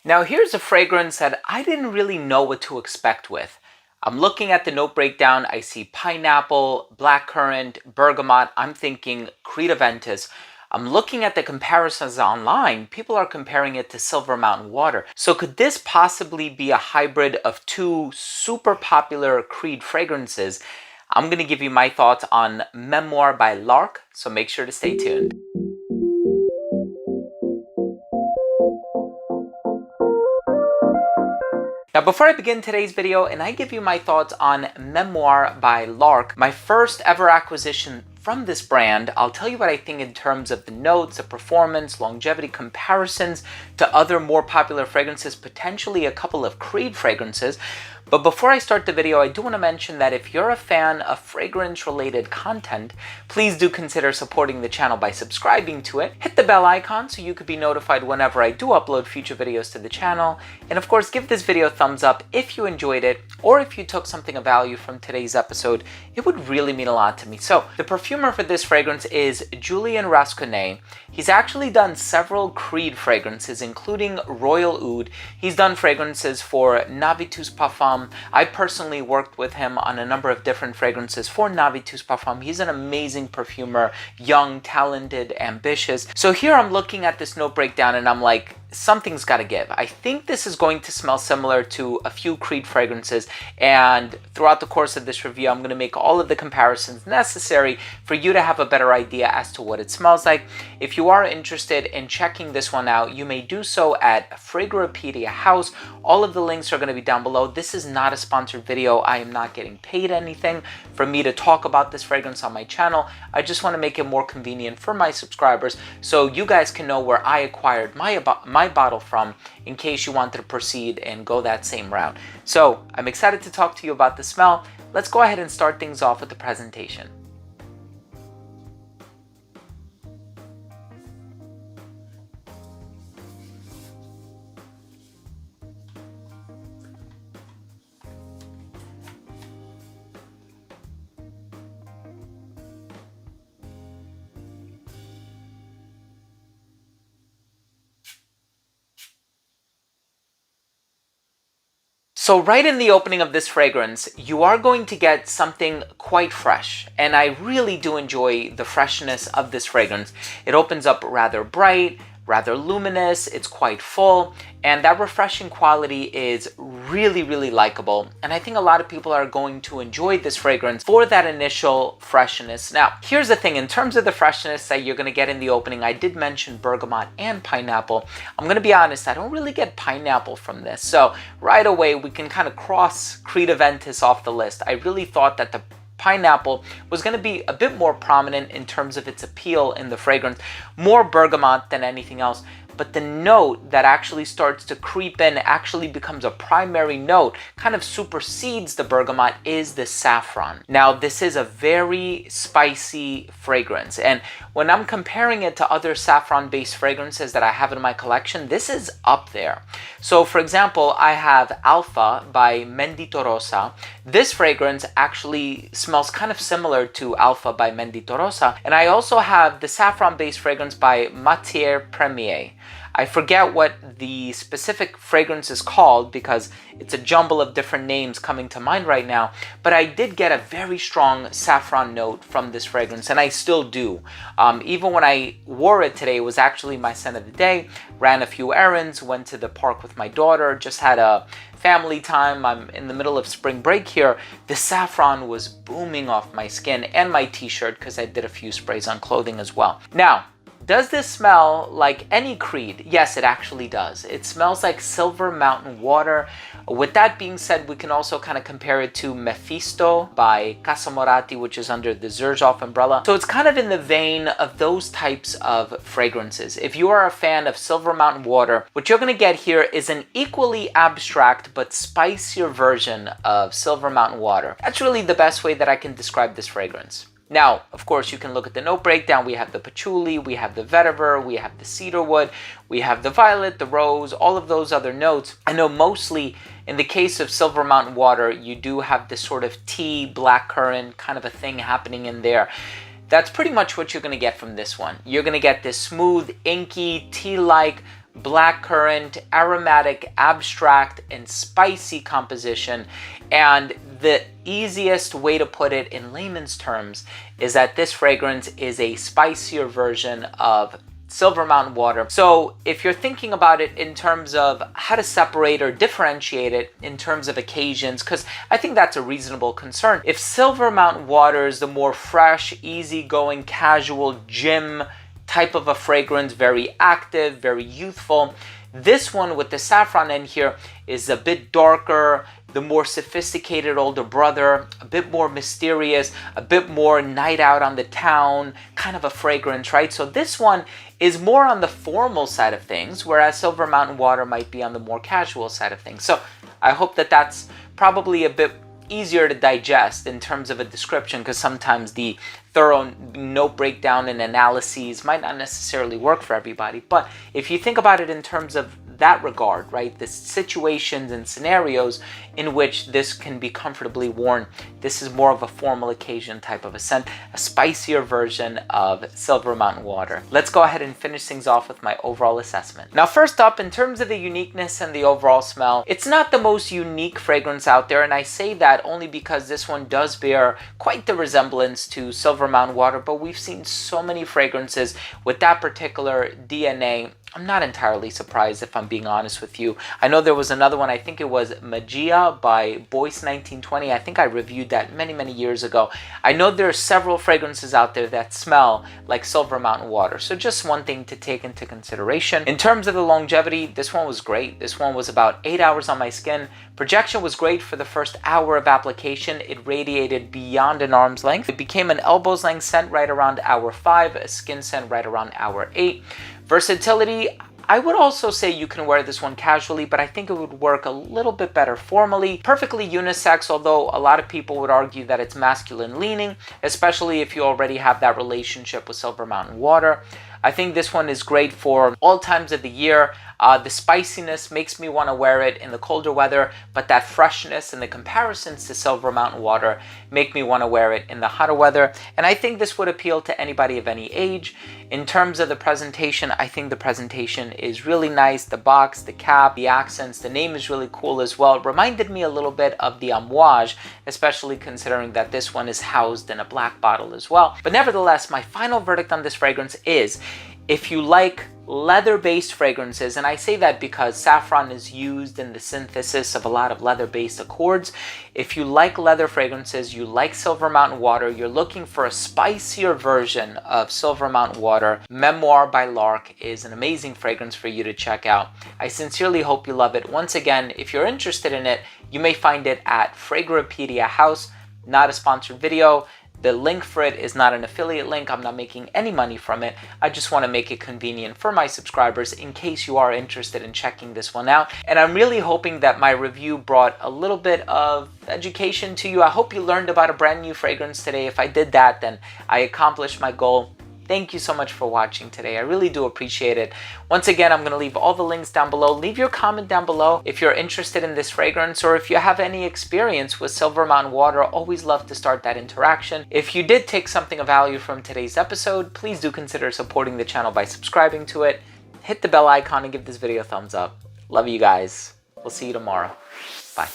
Now here's a fragrance that I didn't really know what to expect with. I'm looking at the note breakdown, I see pineapple, blackcurrant, bergamot, I'm thinking Creed Aventus. I'm looking at the comparisons online, people are comparing it to Silver Mountain Water. So could this possibly be a hybrid of two super popular Creed fragrances? I'm going to give you my thoughts on Memoire by Lark, so make sure to stay tuned. Now before I begin today's video and I give you my thoughts on Memoire by Lark, my first ever acquisition from this brand, I'll tell you what I think in terms of the notes, the performance, longevity, comparisons to other more popular fragrances, potentially a couple of Creed fragrances. But before I start the video, I do want to mention that if you're a fan of fragrance-related content, please do consider supporting the channel by subscribing to it. Hit the bell icon so you could be notified whenever I do upload future videos to the channel. And of course, give this video a thumbs up if you enjoyed it, or if you took something of value from today's episode. It would really mean a lot to me. So, the perfumer for this fragrance is Julien Rasconnais. He's actually done several Creed fragrances, including Royal Oud. He's done fragrances for Navitus Parfum. I personally worked with him on a number of different fragrances for Navitus Parfum. He's an amazing perfumer, young, talented, ambitious. So here I'm looking at this note breakdown and I'm like, something's got to give. I think this is going to smell similar to a few Creed fragrances, and throughout the course of this review I'm going to make all of the comparisons necessary for you to have a better idea as to what it smells like. If you are interested in checking this one out, you may do so at Fragrapedia House. All of the links are going to be down below. This is not a sponsored video. I am not getting paid anything for me to talk about this fragrance on my channel. I just want to make it more convenient for my subscribers so you guys can know where I acquired my bottle from in case you wanted to proceed and go that same route. So I'm excited to talk to you about the smell. Let's go ahead and start things off with the presentation. So right in the opening of this fragrance, you are going to get something quite fresh, and I really do enjoy the freshness of this fragrance. It opens up rather bright, rather luminous, it's quite full, and that refreshing quality is really, really likable. And I think a lot of people are going to enjoy this fragrance for that initial freshness. Now, here's the thing, in terms of the freshness that you're gonna get in the opening, I did mention bergamot and pineapple. I'm gonna be honest, I don't really get pineapple from this. So right away, we can kind of cross Creed Aventus off the list. I really thought that the pineapple was going to be a bit more prominent in terms of its appeal in the fragrance, more bergamot than anything else. But the note that actually starts to creep in, actually becomes a primary note, kind of supersedes the bergamot, is the saffron. Now, this is a very spicy fragrance, and when I'm comparing it to other saffron-based fragrances that I have in my collection, this is up there. So, for example, I have Alpha by Mendito Rosa. This fragrance actually smells kind of similar to Alpha by Mendito Rosa, and I also have the saffron-based fragrance by Matière Premier. I forget what the specific fragrance is called because it's a jumble of different names coming to mind right now, but I did get a very strong saffron note from this fragrance, and I still do. Even when I wore it today, it was actually my scent of the day. Ran a few errands, went to the park with my daughter, just had a family time. I'm in the middle of spring break here. The saffron was booming off my skin and my t-shirt because I did a few sprays on clothing as well. Now, does this smell like any Creed? Yes, it actually does. It smells like Silver Mountain Water. With that being said, we can also kind of compare it to Mephisto by Casa Moratti, which is under the Xerjoff umbrella. So it's kind of in the vein of those types of fragrances. If you are a fan of Silver Mountain Water, what you're going to get here is an equally abstract but spicier version of Silver Mountain Water. That's really the best way that I can describe this fragrance. Now, of course, you can look at the note breakdown. We have the patchouli, we have the vetiver, we have the cedarwood, we have the violet, the rose, all of those other notes. I know mostly in the case of Silver Mountain Water, you do have this sort of tea, blackcurrant kind of a thing happening in there. That's pretty much what you're going to get from this one. You're going to get this smooth, inky, tea-like, blackcurrant, aromatic, abstract, and spicy composition. And the easiest way to put it in layman's terms is that this fragrance is a spicier version of Silver Mountain Water. So if you're thinking about it in terms of how to separate or differentiate it in terms of occasions, because I think that's a reasonable concern. If Silver Mountain Water is the more fresh, easygoing, casual gym type of a fragrance, very active, very youthful, this one with the saffron in here is a bit darker, the more sophisticated older brother, a bit more mysterious, a bit more night out on the town kind of a fragrance, right? So this one is more on the formal side of things, whereas Silver Mountain Water might be on the more casual side of things. So I hope that that's probably a bit easier to digest in terms of a description, because sometimes the thorough note breakdown and analyses might not necessarily work for everybody. But if you think about it in terms of that regard, right, the situations and scenarios in which this can be comfortably worn, this is more of a formal occasion type of a scent, a spicier version of Silver Mountain Water. Let's go ahead and finish things off with my overall assessment. Now, first up, in terms of the uniqueness and the overall smell, it's not the most unique fragrance out there, and I say that only because this one does bear quite the resemblance to Silver Mountain Water, but we've seen so many fragrances with that particular DNA. I'm not entirely surprised, if I'm being honest with you. I know there was another one, I think it was Magia by Boyce 1920. I think I reviewed that many years ago. I know there are several fragrances out there that smell like Silver Mountain Water, so just one thing to take into consideration. In terms of the longevity, this one was great. This one was about 8 hours on my skin. Projection was great for the first hour of application. It radiated beyond an arm's length. It became an elbow's length scent right around hour 5, a skin scent right around hour 8. Versatility, I would also say you can wear this one casually, but I think it would work a little bit better formally. Perfectly unisex, although a lot of people would argue that it's masculine leaning, especially if you already have that relationship with Silver Mountain Water. I think this one is great for all times of the year. The spiciness makes me want to wear it in the colder weather, but that freshness and the comparisons to Silver Mountain Water make me want to wear it in the hotter weather. And I think this would appeal to anybody of any age. In terms of the presentation, I think the presentation is really nice. The box, the cap, the accents, the name is really cool as well. It reminded me a little bit of the Voyage, especially considering that this one is housed in a black bottle as well. But nevertheless, my final verdict on this fragrance is, if you like leather-based fragrances, and I say that because saffron is used in the synthesis of a lot of leather-based accords. If you like leather fragrances, you like Silver Mountain Water, you're looking for a spicier version of Silver Mountain Water, Memoire by Lark is an amazing fragrance for you to check out. I sincerely hope you love it. Once again, if you're interested in it, you may find it at Fragrapedia House. Not a sponsored video. The link for it is not an affiliate link. I'm not making any money from it. I just want to make it convenient for my subscribers in case you are interested in checking this one out. And I'm really hoping that my review brought a little bit of education to you. I hope you learned about a brand new fragrance today. If I did that, then I accomplished my goal. Thank you so much for watching today. I really do appreciate it. Once again, I'm going to leave all the links down below. Leave your comment down below if you're interested in this fragrance, or if you have any experience with Silver Mountain Water. Always love to start that interaction. If you did take something of value from today's episode, please do consider supporting the channel by subscribing to it. Hit the bell icon and give this video a thumbs up. Love you guys. We'll see you tomorrow. Bye.